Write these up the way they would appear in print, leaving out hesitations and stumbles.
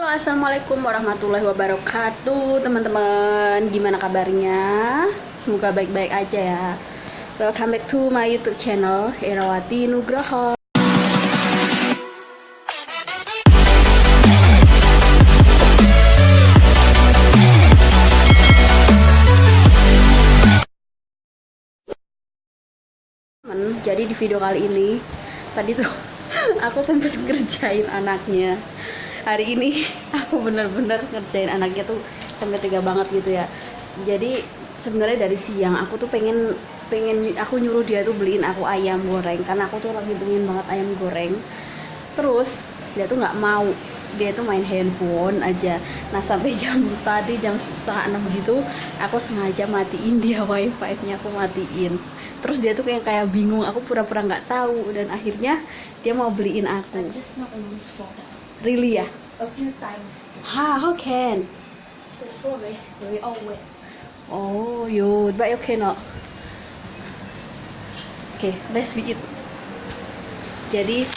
Assalamualaikum warahmatullahi wabarakatuh, teman-teman. Gimana kabarnya? Semoga baik-baik aja ya. Welcome back to my YouTube channel, Herawati Nugroho. Jadi di video kali ini, tadi tuh aku tempat ngerjain anaknya. Hari ini aku bener-bener ngerjain anaknya tuh sampai tega banget gitu ya. Jadi sebenarnya dari siang aku tuh pengen aku nyuruh dia tuh beliin aku ayam goreng karena aku tuh lagi pengen banget ayam goreng. Terus dia tuh nggak mau, dia tuh main handphone aja. Nah sampai jam 5:30 gitu aku sengaja matiin dia wifi-nya, aku matiin. Terus dia tuh kayak bingung, aku pura-pura nggak tahu dan akhirnya dia mau beliin aku. I just not use for Really ya? a few times. How can? The floor is very all wet. Oh, yo, but okay no. Okay, let's be it. Jadi,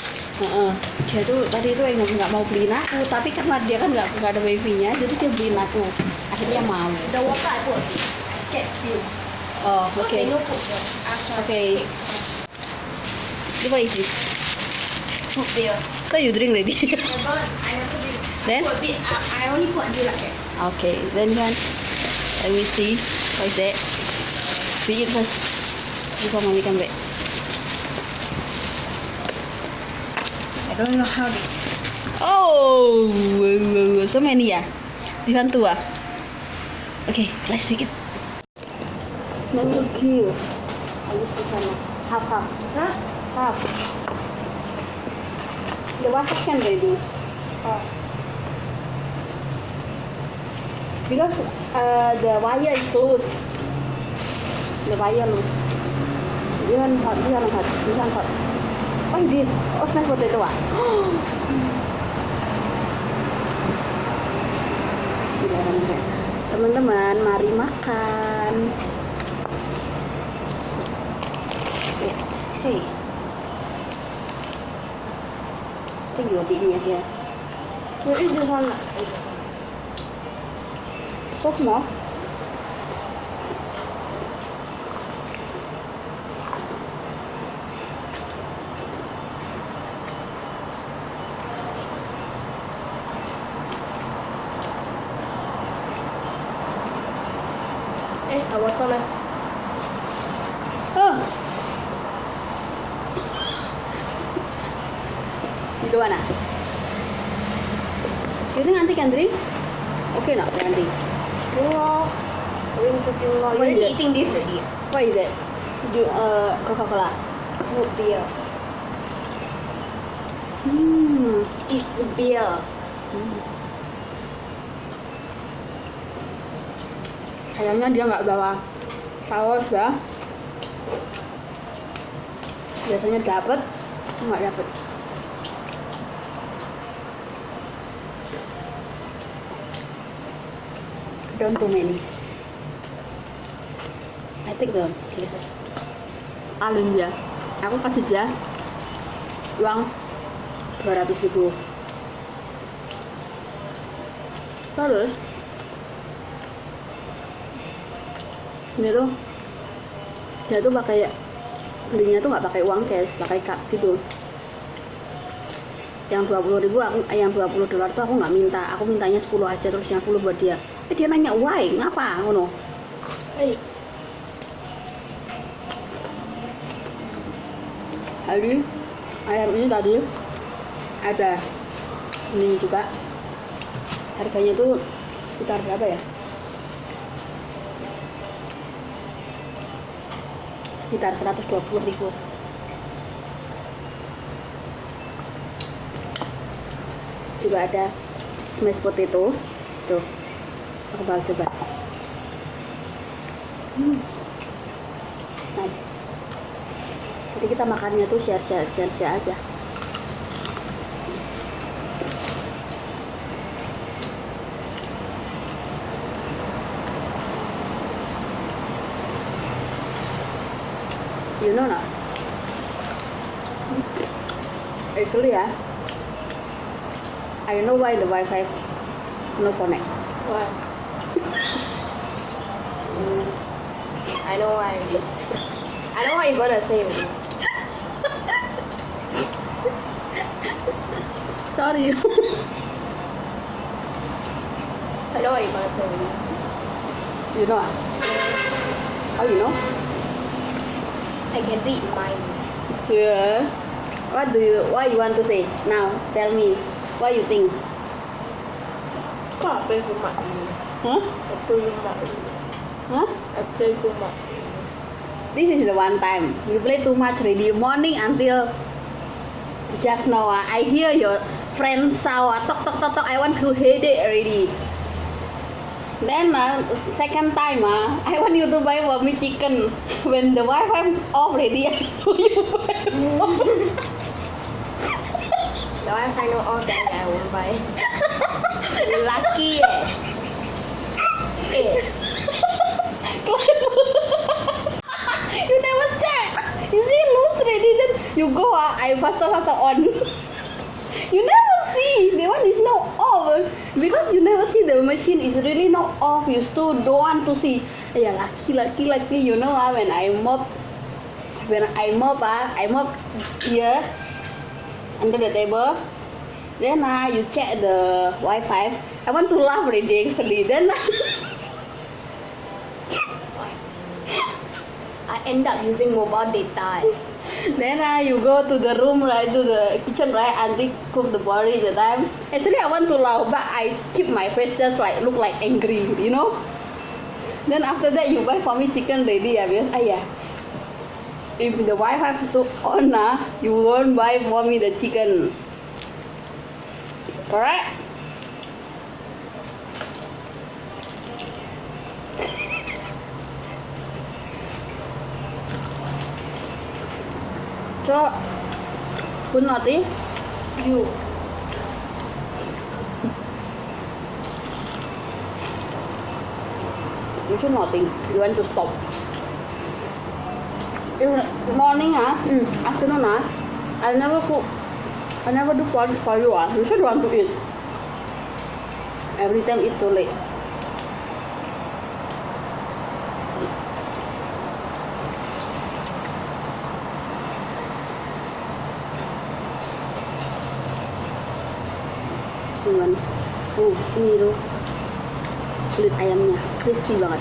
dia tuh tadi tuh nggak mau beliin aku, tapi karena dia kan nggak ada wifi-nya, jadi dia beliin aku. Akhirnya mau. The water I put a bit. I scared spill. Oh, Because okay. they no put the asphalt. Okay. What is this? Put beer. So you drink already? I never drink. Then? Put a bit. I only put until like that. Okay, then let me see. What is that? We eat first before mommy come back. I don't know how they. Oh, so many ya? Dibantu ah? Okay, let's do it. Thank you. Habis ke sana. Half. Huh? Half. The water can ready. Oh. Because the wire is loose. The wire loose. This one hot. What is this? Oh, smashed potato ah? Bismillahirrahmanirrahim. Teman-teman, mari makan. Hey. Cái gì bị nhẹ kìa. Where is this one? Sốt mỏ. I water man. Itu mana? You think auntie can drink? Okay not, auntie? No. Drink cooking law. What We're is it? eating this already. What is that? Coca-Cola. Root beer. It's beer. Sayangnya dia nggak bawa saus ya. Biasanya dapet, nggak dapet. Don't too many. I take the serious. Alin dia. Aku kasih dia uang 200.000. Terus dia tuh pakai belinya tuh nggak pakai uang cash, pakai card gitu. Yang 20.000 yang $20 tuh aku nggak minta, aku mintanya 10 aja, terus yang 10 buat dia. Dia nanya, why, ngapa ngono? Hey. Hari ayam ini tadi ada ini juga, harganya tuh sekitar berapa ya? Sekitar 120.000. Juga ada smashed potato tuh, aku bakal coba. Nice. Jadi kita makannya tuh share aja. You know not? Actually I know why the Wi-Fi No connect. Why? I know why already. I know what you're gonna say already. Sorry. I know what you're gonna say already. You know? Ah? How you know? I can read mind. Sure. What you want to say now? Tell me. What you think? God, I play too much. Huh? I play too much. Huh? I play too much. This is the one time you play too much already. Morning until just now. I hear your friend sound. Tok tok tok tok. I want to hate it already. Then second time I want you to buy for me chicken. When the Wi-Fi off already, I saw you buy. Now I find out all that I won't buy. You lucky eh. Eh. You never check. You see loose already. Then you go. I faster on. You never see. The one is now off. Because you never see the machine is really not off. You still don't want to see. Yeah, lucky. You know when I mop here under the table. Then you check the Wi-Fi. I want to laugh already actually. Then I end up using mobile data. then you go to the room, right, to the kitchen, right, and they cook the body the time. Actually, I want to laugh, but I keep my face just like look like angry, you know. Then after that, you buy for me chicken ready, because if the Wi-Fi is on, you won't buy for me the chicken. Correct? So, good naughty. You. You should not think. You want to stop. In morning, afternoon, I never cook. I never do porridge for you. You should want to eat. Every time it's so late. Ini tuh kulit ayamnya crispy banget.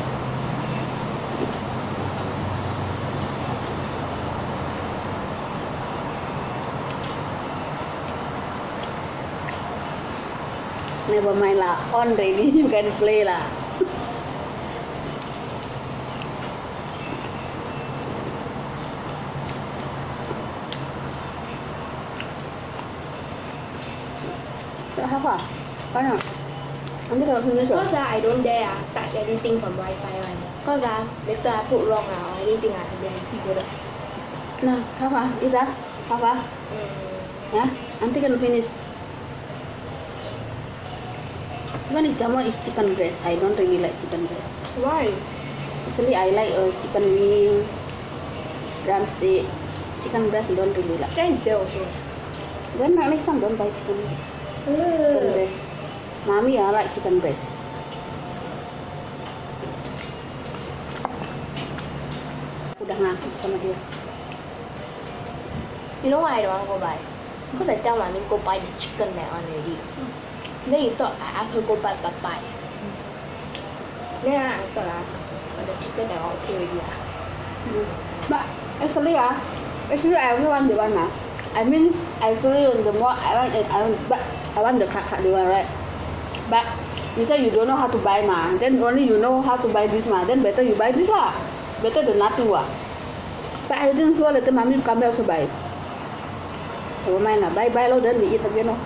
Never mind lah, on ready you can play lah. Apa? Mana? Nanti kalau finish Cause I don't dare touch anything from Wi-Fi one. Cause later I put wrong or anything then see good. Nah, apa? Ita? Apa? Ya, nanti kan finish. Even it's Jama is chicken breast. I don't really like chicken breast. Why? Actually, I like chicken wing, drumstick. Chicken breast don't really like. Can you also? Then next time don't buy chicken breast. Mommy, I like chicken breast. Udah ngaku sama dia. You know why I don't want to go buy? Because I tell mommy go buy the chicken that one already. Then you thought I asked her go buy papai. Then I thought I asked her, but the chicken that one okay already But actually, I only want the one I mean, actually, the more I want the cut the one, right? But you say you don't know how to buy then only you know how to buy this then better you buy this lah. Better than nothing But I didn't sure later mommy come back also buy. Never mind lah, buy lo then we eat again no.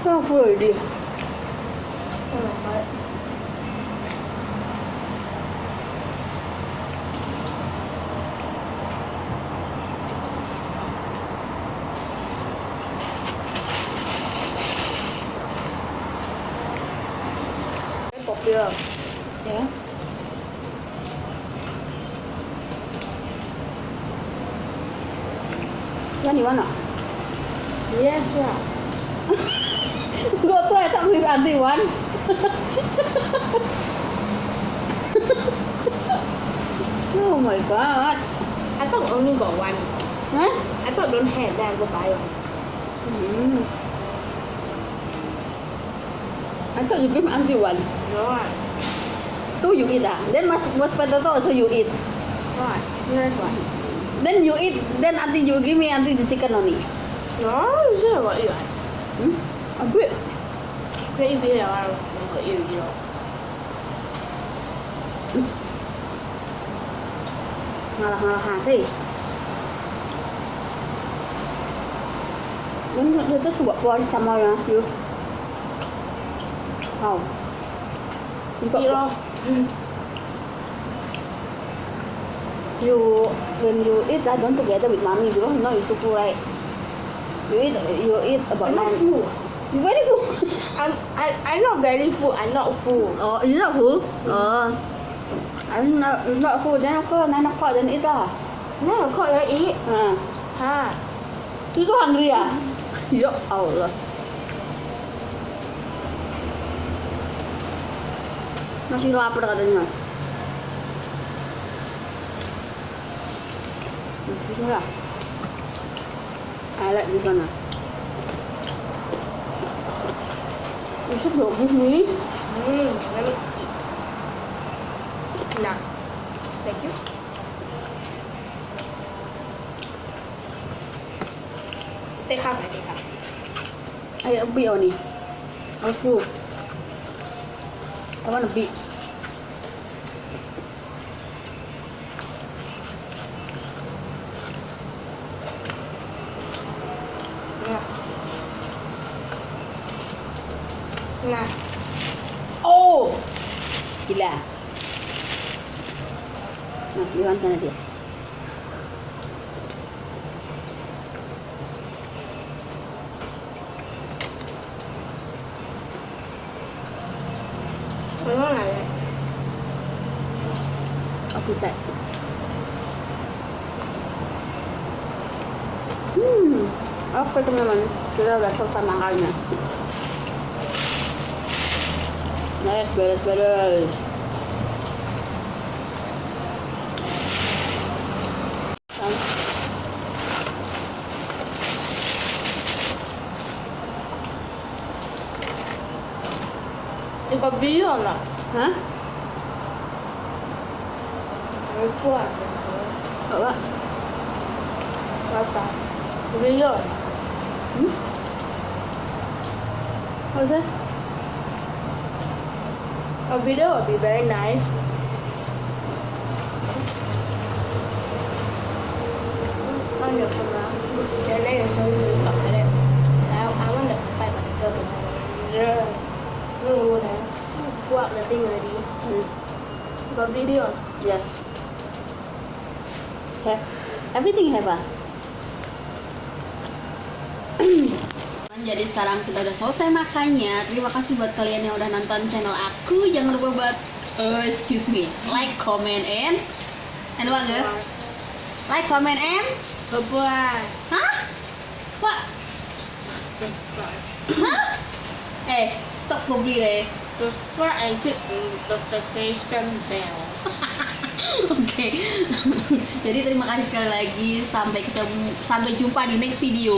Oh, full already. Oh my god. Very popular. Yeah. Which one you want? Yes lah. Go to I thought with auntie one. Oh my god. I thought only got one. Huh? I thought don't have, then I go buy one. I thought you give auntie one. No ah. Two you eat ah. Then mashed potato also you eat. What? Yes what? Then you eat. Then auntie you give me auntie the chicken only. No, you say about you. A bit. Then if you have one, got you know. Ngalah thế. Nó rất suộc qua sao mà you. Không. You know. You when you eat that don't together with mommy because you know it's too full right. You eat about I'm not 9. full. You very full. I'm not very full. I'm not full. Oh, you're not full? I'm not full. Then of course 9 o'clock then eat lah. 9 o'clock I eat. Ha. You so hungry ah? Ya Allah. Masih lapar katanya. Bismillah. I like this one. You should not give me. Let me eat. Nah. Thank you. Take half, I take half. I a bit only. I'm full. I want a bit. Nah. Oh, gila. Nah, lihat sana dia. Nó là Aku set. Oke teman-teman, kita udah selesai makannya. Nice, beres. you got video or not? Hah? Record. Bawa? Apa? Video. How's that? A video would be very nice. On your camera. And then you show talk like that. I want the pipe of the girl behind. No, go up the thing already. Got video. Yes. Have. Everything have ah. Jadi sekarang kita udah selesai makannya. Terima kasih buat kalian yang udah nonton channel aku. Jangan lupa buat excuse me, like, comment, and what girl? Like, comment, and Bye-bye. hah? What? Hah? Stop probably deh. Before I hit the notification bell. Oke. Jadi terima kasih sekali lagi. Sampai jumpa di next video.